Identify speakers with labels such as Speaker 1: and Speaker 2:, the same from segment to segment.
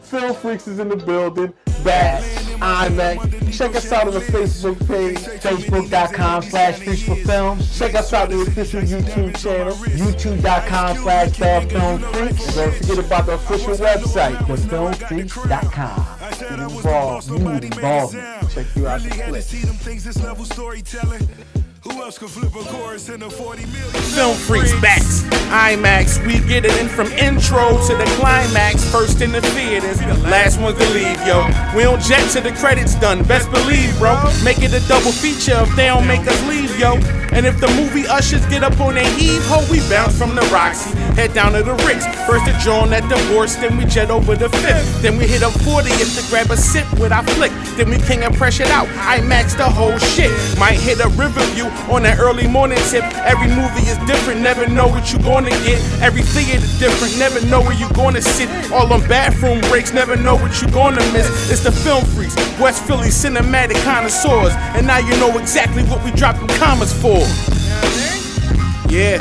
Speaker 1: Film Freaks is in the building. Back, IMAX. Check us out on the Facebook page, facebook.com/freaks4films. Check us out on the official YouTube channel, youtube.com/thefilmfreaks. And don't forget about the official website, thefilmfreaks.com. Get involved, check you out the clip.
Speaker 2: Who else could flip a chorus in a 40 million?
Speaker 3: Film Freaks backs, IMAX. We get it in from intro to the climax. First in the theaters, last one to leave, yo. We don't jet till the credits done, best believe, bro. Make it a double feature if they don't make us leave, yo. And if the movie ushers get up on their heave ho, we bounce from the Roxy, head down to the Ritz. First the John at the Horse, then we jet over the Fifth. Then we hit up 40th to grab a sip with our flick. Then we king and pressure out, IMAX the whole shit. Might hit a Riverview on that early morning tip. Every movie is different, never know what you gonna get. Every theater different, never know where you gonna sit. All on bathroom breaks, never know what you gonna miss. It's the Film Freaks, West Philly cinematic connoisseurs. And now you know exactly what we dropping commas for. Yeah.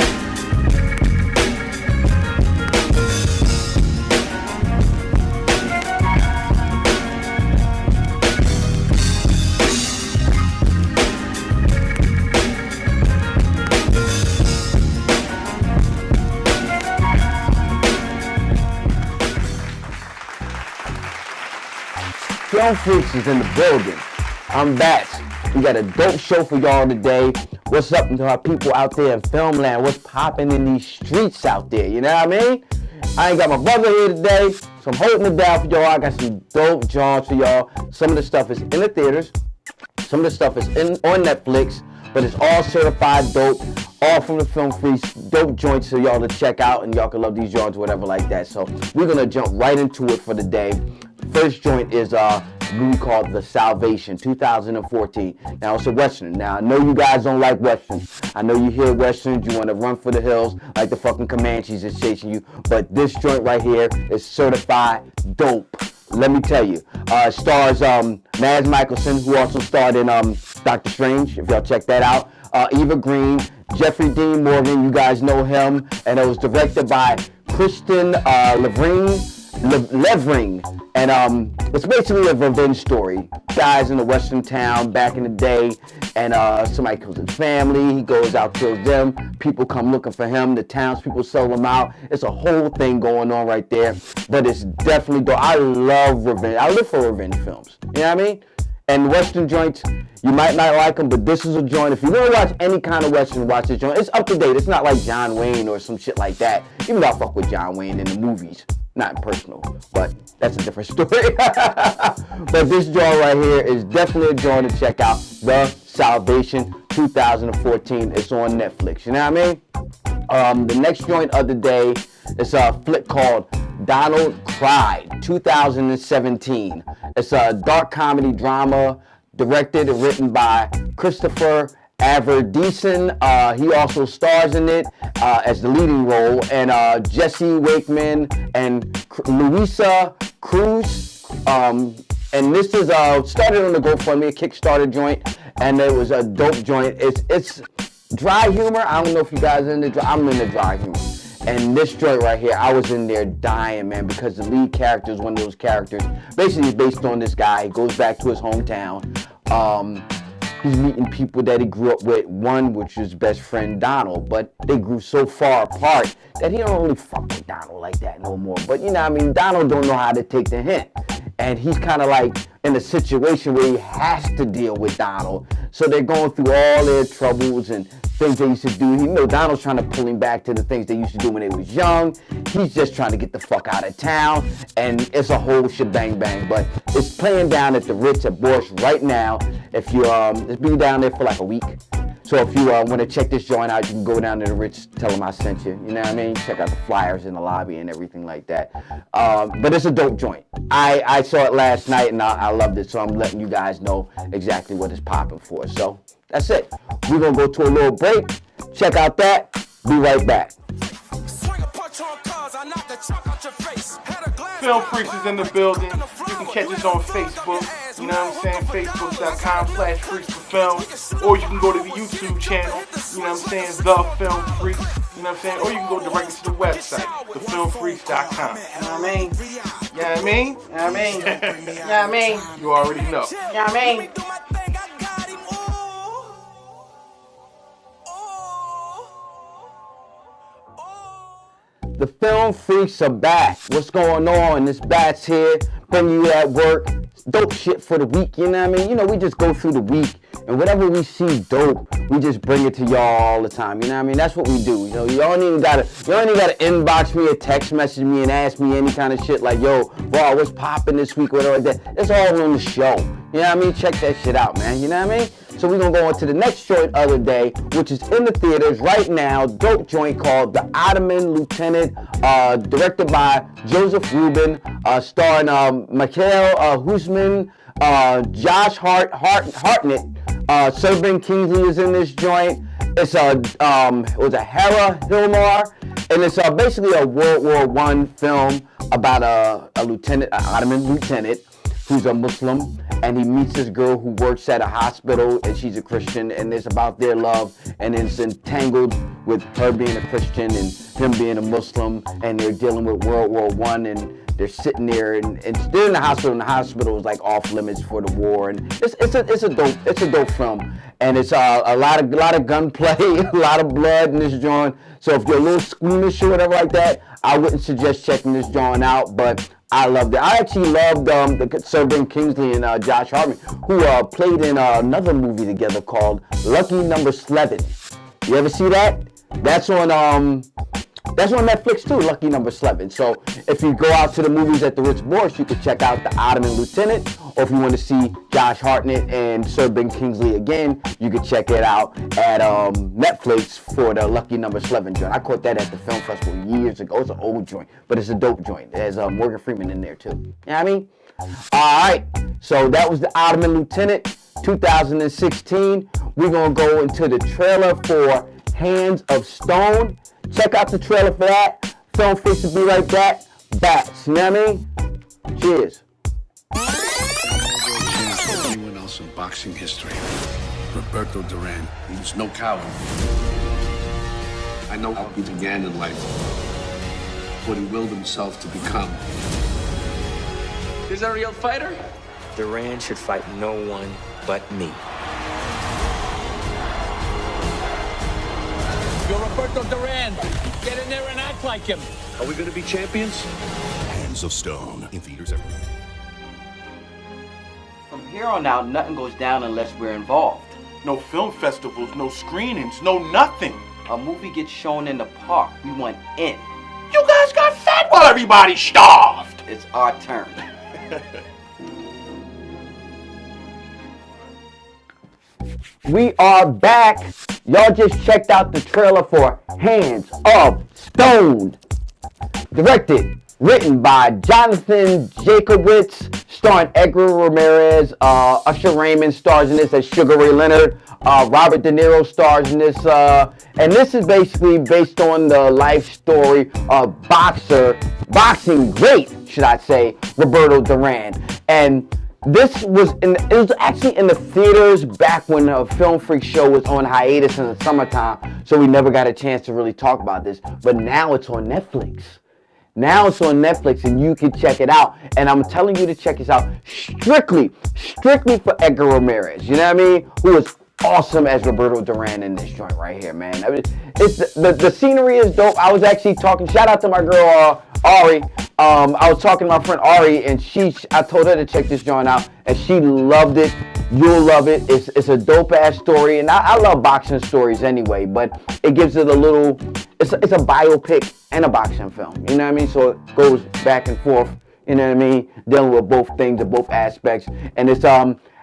Speaker 1: Film Freaks is in the building. I'm back. We got a dope show for y'all today. What's up to our people out there in Filmland? What's popping in these streets out there? You know what I mean? I ain't got my brother here today, so I'm holding it down for y'all. I got some dope joints for y'all. Some of the stuff is in the theaters. Some of the stuff is on Netflix, but it's all certified dope. All from the Film Freaks, dope joints for y'all to check out, and y'all can love these joints, whatever like that. So we're gonna jump right into it for the day. First joint is a movie called The Salvation, 2014. Now it's a Western. Now I know you guys don't like Westerns. I know you hear Westerns, you want to run for the hills like the fucking Comanches is chasing you. But this joint right here is certified dope. Let me tell you. Stars Mads Mikkelsen, who also starred in Doctor Strange, if y'all check that out. Eva Green, Jeffrey Dean Morgan, you guys know him. And it was directed by Kristen Levering, and it's basically a revenge story. Guys in a western town back in the day, and somebody kills his family. He goes out, kills them. People come looking for him. The townspeople sell him out. It's a whole thing going on right there. But it's definitely dope. I love revenge. I live for revenge films. You know what I mean? And western joints, you might not like them, but this is a joint. If you want to watch any kind of western, watch this joint. It's up to date. It's not like John Wayne or some shit like that. Even though I fuck with John Wayne in the movies. Not personal, but that's a different story. But this joint right here is definitely a joint to check out. The Salvation 2014. It's on Netflix. You know what I mean? The next joint of the day is a flick called Donald Cried, 2017. It's a dark comedy drama directed and written by Christopher Averdeson. He also stars in it as the leading role, and Jesse Wakeman and Luisa Cruz. And this is started on the GoFundMe, a Kickstarter joint, and it was a dope joint. It's dry humor. I don't know if you guys are into dry. I'm into dry humor. And this joint right here, I was in there dying, man, because the lead character is one of those characters. Basically, based on this guy. He goes back to his hometown. He's meeting people that he grew up with, one which is best friend Donald, but they grew so far apart that he don't really fuck with Donald like that no more. But you know what I mean, Donald don't know how to take the hint. And he's kind of like in a situation where he has to deal with Donald. So they're going through all their troubles and things they used to do. You know, Donald's trying to pull him back to the things they used to do when they was young. He's just trying to get the fuck out of town, and it's a whole shebang bang. But it's playing down at the Ritz at Borscht right now. If you it's been down there for like a week. So if you want to check this joint out, you can go down to the Ritz, tell them I sent you. You know what I mean? Check out the flyers in the lobby and everything like that. But it's a dope joint. I saw it last night and I loved it. So I'm letting you guys know exactly what it's popping for. So that's it. We're going to go to a little break. Check out that. Be right back.
Speaker 3: Film Freaks is in the building. You can catch us on Facebook. You know what I'm saying? Facebook.com/freaks4films. Or you can go to the YouTube channel. You know what I'm saying? The Film Freaks. You know what I'm saying? Or you can go directly to the website. thefilmfreaks.com.
Speaker 4: You know what I mean? You know what I mean? You know what I mean? You know what I mean?
Speaker 3: You already know.
Speaker 4: You know what I mean?
Speaker 1: The film freaks are back. What's going on? This Bats here, bringing you at work. Dope shit for the week, you know what I mean? You know, we just go through the week, and whatever we see dope, we just bring it to y'all all the time, you know what I mean? That's what we do, you know? You don't even gotta inbox me or text message me and ask me any kind of shit like, yo, bro, what's popping this week, whatever like that. It's all on the show, you know what I mean? Check that shit out, man, you know what I mean? So we're gonna go on to the next joint of the day, which is in the theaters right now, dope joint called The Ottoman Lieutenant, directed by Joseph Rubin, starring Mikhail Husman, Josh Hartnett, Serbian Kingsley is in this joint. It's it was a Hera Hilmar, and it's basically a World War I film about a lieutenant, an Ottoman lieutenant, who's a Muslim, and he meets this girl who works at a hospital, and she's a Christian, and it's about their love, and it's entangled with her being a Christian and him being a Muslim, and they're dealing with World War I, and they're sitting there, and they're in the hospital, and the hospital is like off limits for the war, and it's a dope film, and it's a lot of gunplay, a lot of blood in this joint. So if you're a little squeamish or whatever like that, I wouldn't suggest checking this joint out, but I loved it. I actually loved the Serbian Kingsley and Josh Hartnett, who played in another movie together called Lucky Number 11. You ever see that? That's on Netflix too, Lucky Number 11. So if you go out to the movies at the Rich Bourse, you can check out The Ottoman Lieutenant, or if you want to see Josh Hartnett and Serbian Kingsley again, you can check it out at Netflix for the Lucky Number 11 joint. I caught that at the film festival years ago. It's an old joint, but it's a dope joint. There's Morgan Freeman in there too. You know what I mean? Alright, so that was The Ottoman Lieutenant, 2016. We're going to go into the trailer for Hands of Stone. Check out the trailer for that. Film Freaks will be right back. Bats, you know what I mean? Cheers.
Speaker 5: Anyone else in boxing history? Roberto Duran. He was no coward. I know how he began in life, what he willed himself to become.
Speaker 6: Is that a real fighter? Duran should fight no one but me.
Speaker 7: You're Roberto Duran. Get in there and act like him.
Speaker 5: Are we going to be champions?
Speaker 2: Hands of Stone in theaters everywhere.
Speaker 4: From here on out, nothing goes down unless we're involved.
Speaker 3: No film festivals, no screenings, no nothing.
Speaker 4: A movie gets shown in the park, we want in.
Speaker 3: You guys got fed while everybody starved.
Speaker 4: It's our turn.
Speaker 1: We are back. Y'all just checked out the trailer for Hands of Stone. Directed, written by Jonathan Jacobowitz, starring Edgar Ramirez. Usher Raymond stars in this as Sugar Ray Leonard. Robert De Niro stars in this. And this is basically based on the life story of boxing great, should I say, Roberto Duran. And it was actually in the theaters back when the Film Freak show was on hiatus in the summertime, so we never got a chance to really talk about this. But now it's on Netflix. Now it's on Netflix, and you can check it out. And I'm telling you to check this out strictly for Edgar Ramirez. You know what I mean? Who is awesome as Roberto Duran in this joint right here, man. I mean, it's the scenery is dope. I was actually talking. Shout out to my girl Ari. I was talking to my friend Ari, and I told her to check this joint out, and she loved it. You'll love it. It's a dope ass story, and I love boxing stories anyway. But it gives it a little. It's a biopic and a boxing film. You know what I mean? So it goes back and forth. You know what I mean? Dealing with both things and both aspects, and it's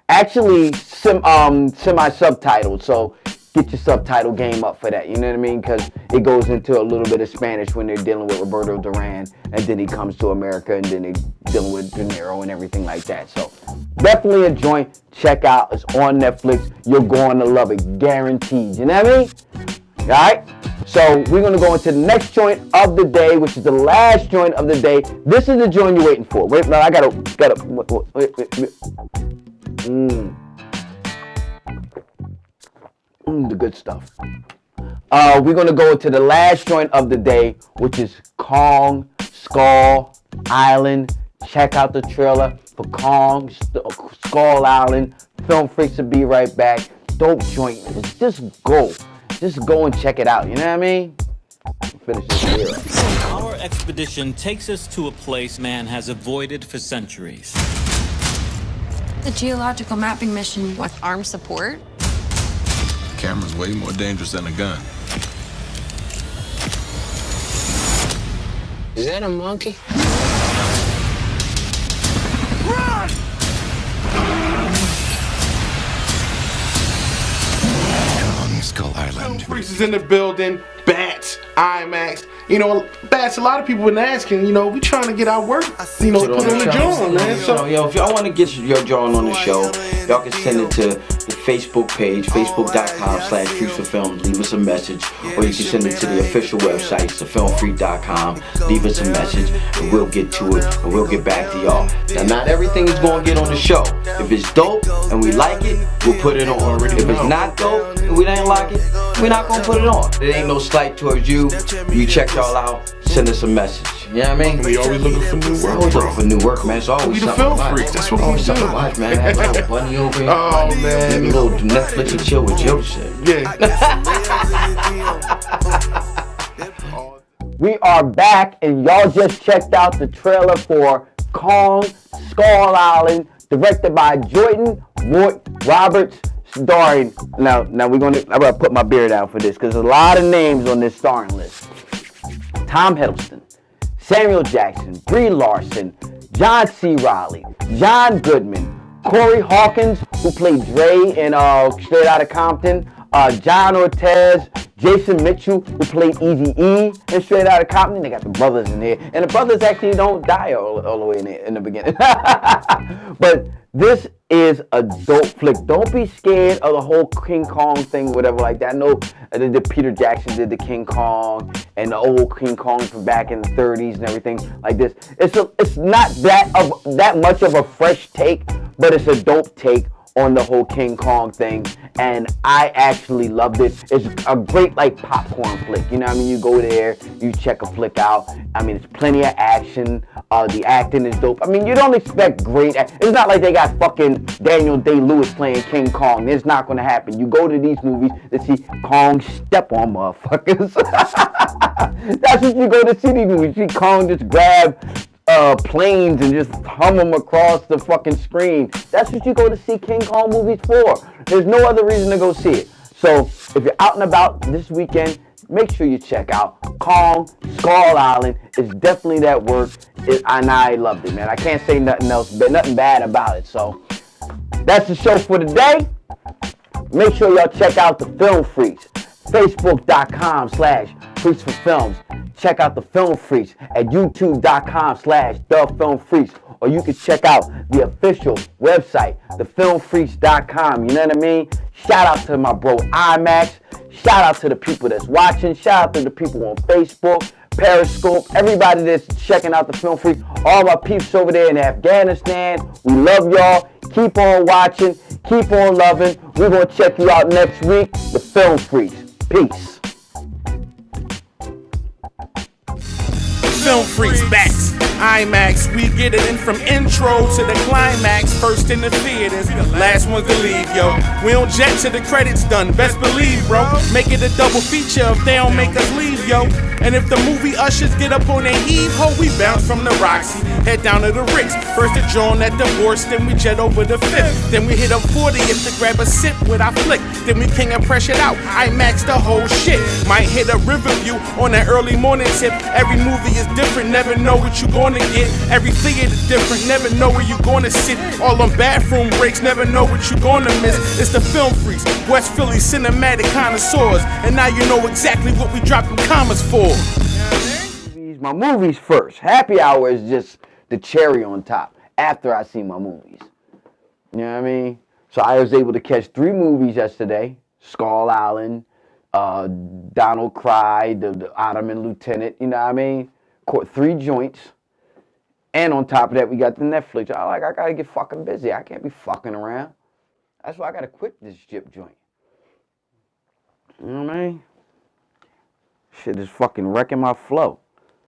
Speaker 1: actually semi-subtitled, so get your subtitle game up for that, you know what I mean? Because it goes into a little bit of Spanish when they're dealing with Roberto Duran, and then he comes to America, and then they're dealing with De Niro and everything like that. So definitely a joint. Check out. It's on Netflix. You're going to love it. Guaranteed. You know what I mean? All right? So we're going to go into the next joint of the day, which is the last joint of the day. This is the joint you're waiting for. Wait, no, I gotta, wait. The good stuff. We're gonna go to the last joint of the day, which is Kong Skull Island. Check out the trailer for Kong Skull Island. Film Freaks will be right back. Dope joint. Just go and check it out. You know what I mean? Finish this here.
Speaker 8: Our expedition takes us to a place man has avoided for centuries.
Speaker 9: The geological mapping mission with armed support?
Speaker 5: Camera's way more dangerous than a gun.
Speaker 7: Is that a monkey?
Speaker 2: Kong Skull Island.
Speaker 3: Freaks is in the building. Bats, IMAX. You know, Bats, a lot of people been asking, you know, we trying to get our work, you know, put on the joint, man.
Speaker 10: So, if y'all want to get your joint on the show, y'all can send it to the Facebook page, facebook.com/freaksforfilms. Leave us a message. Or you can send it to the official website, thefilmfreak.com. Leave us a message, and we'll get to it, and we'll get back to y'all. Now, not everything is going to get on the show. If it's dope, and we like it, we'll put it on. If it's not dope, and we don't like it, we're not going to put it on. It ain't no slight towards you. You check y'all out, send us a message. You know what I mean?
Speaker 3: We always looking for new work.
Speaker 10: Always looking for new work, man. It's always
Speaker 3: We the
Speaker 10: something
Speaker 3: film
Speaker 10: to watch.
Speaker 3: freaks. That's what we
Speaker 10: Always
Speaker 3: do.
Speaker 10: something to watch, man. Have a little bunny over here.
Speaker 3: Oh, man.
Speaker 10: Maybe a little Netflix and chill with Joe shit.
Speaker 3: Yeah.
Speaker 1: We are back, and y'all just checked out the trailer for Kong Skull Island, directed by Jordan Voight Roberts, starring. Now I'm gonna put my beard out for this because there's a lot of names on this starring list. Tom Hiddleston, Samuel Jackson, Brie Larson, John C. Reilly, John Goodman, Corey Hawkins, who played Dre in Straight Outta Compton, John Ortez, Jason Mitchell, who played Eazy-E in Straight Outta Compton. They got the brothers in there, and the brothers actually don't die all the way in the beginning. But this is a dope flick. Don't be scared of the whole King Kong thing, whatever like that. I know Peter Jackson did the King Kong and the old King Kong from back in the 30s and everything like this. It's not that much of a fresh take, but it's a dope take on the whole King Kong thing, and I actually loved it. It's a great like popcorn flick. You know what I mean? You go there, you check a flick out. I mean, it's plenty of action. The acting is dope. I mean, you don't expect great. It's not like they got fucking Daniel Day-Lewis playing King Kong. It's not gonna happen. You go to these movies to see Kong step on motherfuckers. That's what you go to see these movies. You see Kong just grab planes and just hum them across the fucking screen. That's what you go to see King Kong movies for. There's no other reason to go see it. So if you're out and about this weekend, make sure you check out Kong Skull Island. It's definitely that work, and I loved it, man. I can't say nothing else, nothing bad about it. So that's the show for today. Make sure y'all check out the Film Freaks. Facebook.com/FreaksForFilms. Check out the Film Freaks at YouTube.com/TheFilmFreaks. Or you can check out the official website, thefilmfreaks.com. You know what I mean? Shout out to my bro IMAX. Shout out to the people that's watching. Shout out to the people on Facebook, Periscope, everybody that's checking out the Film Freaks. All my peeps over there in Afghanistan. We love y'all. Keep on watching. Keep on loving. We're going to check you out next week. The Film Freaks. Peace.
Speaker 3: Film Freaks back. IMAX, we get it in from intro to the climax. First in the theaters, last one to leave, yo. We don't jet till the credits done, best believe, bro. Make it a double feature if they don't make us leave, yo. And if the movie ushers get up on their heave, ho, we bounce from the Roxy, head down to the Ritz. First the John at Divorce, then we jet over the 5th. Then we hit up 40th to grab a sip with our flick. Then we king and pressure it out, IMAX the whole shit. Might hit a Riverview on that early morning tip. Every movie is different, never know what you gonna get. Every theater different, never know where you gonna sit. All them bathroom breaks, never know what you gonna miss. It's the Film Freaks, West Philly cinematic connoisseurs. And now you know exactly what we dropping commas for.
Speaker 1: My movies first. Happy hour is just the cherry on top after I see my movies. You know what I mean? So I was able to catch 3 movies yesterday. Skull Island, Donald Cry, the Ottoman Lieutenant, you know what I mean? Caught 3 joints. And on top of that, we got the Netflix. I gotta get fucking busy. I can't be fucking around. That's why I gotta quit this jip joint. You know what I mean? Shit is fucking wrecking my flow.